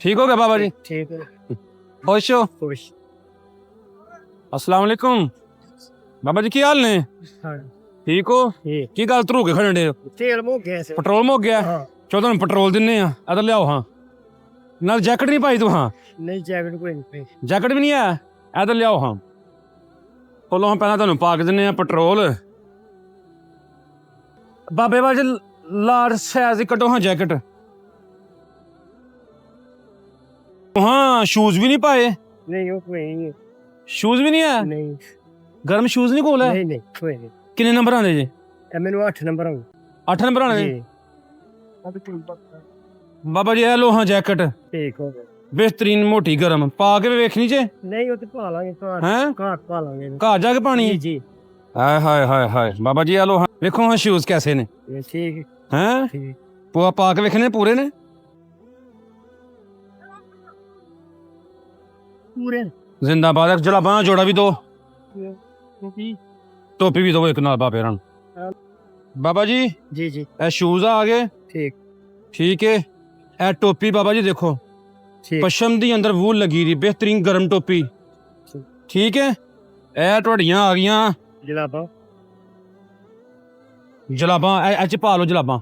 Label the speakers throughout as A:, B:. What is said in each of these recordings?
A: ठीक हो गया बाबा जी?
B: ठीक है।
A: खुश हो?
B: खुश।
A: अस्सलाम वालेकुम बाबा जी, की हाल ने?
B: हाँ
A: ठीक हो?
B: ठीक।
A: की गल धरू के खड़े डे?
B: तेल मुक गया से।
A: पेट्रोल मुक गया?
B: हाँ
A: चलो तुहानू पेट्रोल दिन्ने आ, इधर लियाओ। हाँ नाल जैकेट नहीं पाई तू? हाँ
B: नहीं जैकेट कोई नहीं।
A: जैकेट भी नहीं है, इधर लियाओ। हाँ खोलो, हाँ पहला तुहानू पा के दिन्ने आ पेट्रोल। बाबे बाजे लार्ज साइज कटो हाँ जैकेट। हाँ शूज भी नहीं पाए?
B: नहीं वो कोई नहीं।
A: शूज भी नहीं है?
B: नहीं
A: गर्म शूज नहीं कोल है?
B: नहीं नहीं कोई नहीं।
A: किन्ने नंबर आने जी?
B: मैंने 8 नंबर हूँ
A: 8 नंबर आने
B: जी।
A: बाबा जी, लो हाँ जैकेट
B: ठीक हो गया।
A: बेहतरीन मोटी गर्म पा के वेखनी जे।
B: नहीं वो तो पा लांगे घर।
A: हैं
B: घर पा लांगे।
A: घर जाके पानी?
B: जी जी
A: हाय हाय हाय हाय बाबा जी, लो हाँ वेखो हाँ शूज कैसे ने।
B: ये ठीक
A: हैं
B: ठीक।
A: पूरा पा के वेखने पूरे ने?
B: पूरे
A: जिंदाबाद। जलाबा जोड़ा भी दो,
B: जी
A: टोपी भी दो एक नाल बाबे रन। बाबा जी
B: जी जी
A: ए शूज आ गए।
B: ठीक
A: ठीक है ए टोपी बाबा जी देखो,
B: ठीक
A: पशम दी अंदर वूल लगी रही, बेहतरीन गर्म टोपी। ठीक है ए तुहाडियां आ गईयां
B: जलाबा।
A: जलाबा। ए पा लो जलाबा।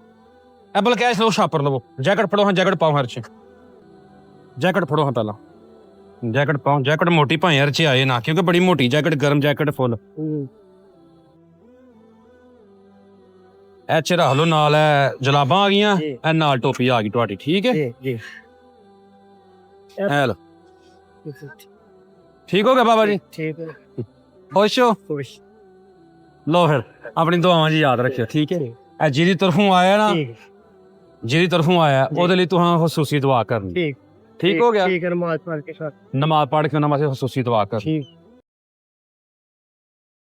A: ए बल्कि ऐसे लो छापर लवो। जैकेट फड़ो हाँ, जैकेट पाओ हर च। जैकेट फड़ो हाँ पहला, जैकेट पाओ। जैकेट मोटी भाएं हर च आए ना, क्योंकि बड़ी मोटी जैकेट, गर्म जैकेट फुल। ए च रख लो नाल जलाबा आ गईयां,
B: जी।
A: ए नाल टोपी आ गई तुहाडी। ठीक है
B: जी जी
A: ए लो। ठीक हो गया बाबा जी?
B: ठीक है।
A: खुश हो?
B: खुश।
A: लो फिर अपनी दुआवां जी याद रखियो। ठीक है ए जिहदी तरफों आया ना,
B: ठीक
A: जिहदी तरफों आया ओहदे लई तुहां खसूसी दुआ करनी।
B: ठीक
A: ठीक हो गया?
B: ठीक है। नमाज पढ़ के साथ
A: नमाज पढ़ के उन्हां वास्ते खसूसी दुआ करनी।
B: ठीक।